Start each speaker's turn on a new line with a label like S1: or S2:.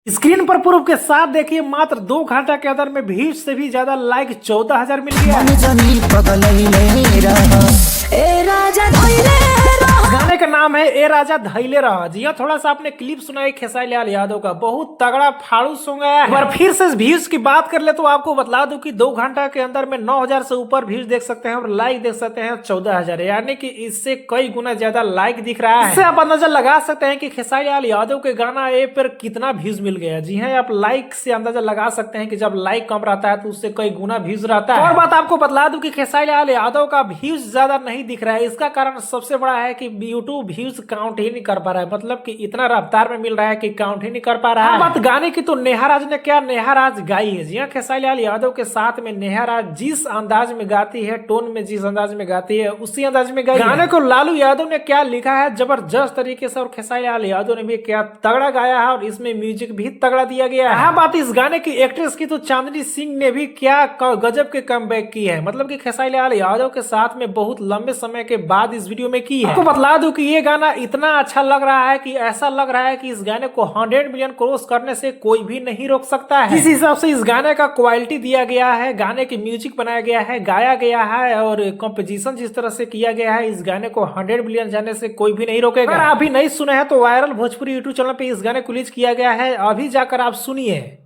S1: Screen पर proof के साथ देखिए मात्र 2 घंटा के अंदर में भीड़ से भी ज्यादा लाइक 14,000 मिल गया गाने का नाम है ए राजा धैले रहा। जी हाँ, थोड़ा सा आपने क्लिप सुना है खेसारी लाल यादव का, बहुत तगड़ा फाड़ू सॉन्ग है। एक बार फिर से व्यूज की बात कर ले तो आपको बतला दूं कि 2 घंटा के अंदर में 9,000 से ऊपर व्यूज देख सकते हैं और लाइक देख सकते हैं 14,000, यानी कि इससे कई गुना ज्यादा लाइक दिख रहा है। इससे आप अंदाजा लगा सकते हैं कि खेसारी लाल यादव के गाना ए पर कितना व्यूज मिल गया। जी हाँ, आप लाइक से अंदाजा लगा सकते हैं कि जब लाइक कम रहता है तो उससे कई गुना व्यूज रहता है। और बात आपको बतला दूं कि खेसारी लाल यादव का व्यूज ज्यादा नहीं दिख रहा है। इसका कारण सबसे बड़ा है कि यूट्यूब व्यूज काउंट ही नहीं कर पा रहा है, मतलब कि इतना रफ्तार में मिल रहा है कि काउंट ही नहीं कर पा रहा है। बात गाने की तो नेहा राज ने क्या नेहा राज गाई है। जी हाँ, खेसारी लाल यादव के साथ में नेहा राज जिस अंदाज में गाती है, टोन में जिस अंदाज में गाती है उसी अंदाज में गाई। गाने को लालू यादव ने क्या लिखा है जबरदस्त तरीके से, और खेसारी लाल यादव ने भी क्या तगड़ा गाया है और इसमें म्यूजिक भी तगड़ा दिया गया है। बात इस गाने की एक्ट्रेस की तो चांदनी सिंह ने भी क्या गजब के कमबैक की है, मतलब कि खेसारी लाल यादव के साथ में बहुत लंबे समय के बाद इस वीडियो में की है। आपको बतला दूं कि ये गाना इतना अच्छा लग रहा है कि ऐसा लग रहा है कि इस गाने को 100 मिलियन क्रॉस करने से कोई भी नहीं रोक सकता है। जिस हिसाब से इस गाने का क्वालिटी दिया गया है, गाने की म्यूजिक बनाया गया है, गाया गया है और कंपोजिशन जिस तरह से किया गया है, इस गाने को 100 मिलियन जाने से कोई भी नहीं रोकेगा। अगर आप भी नहीं सुने हैं तो वायरल भोजपुरी यूट्यूब चैनल पे इस गाने को रिलीज किया गया है, अभी जाकर आप सुनिए।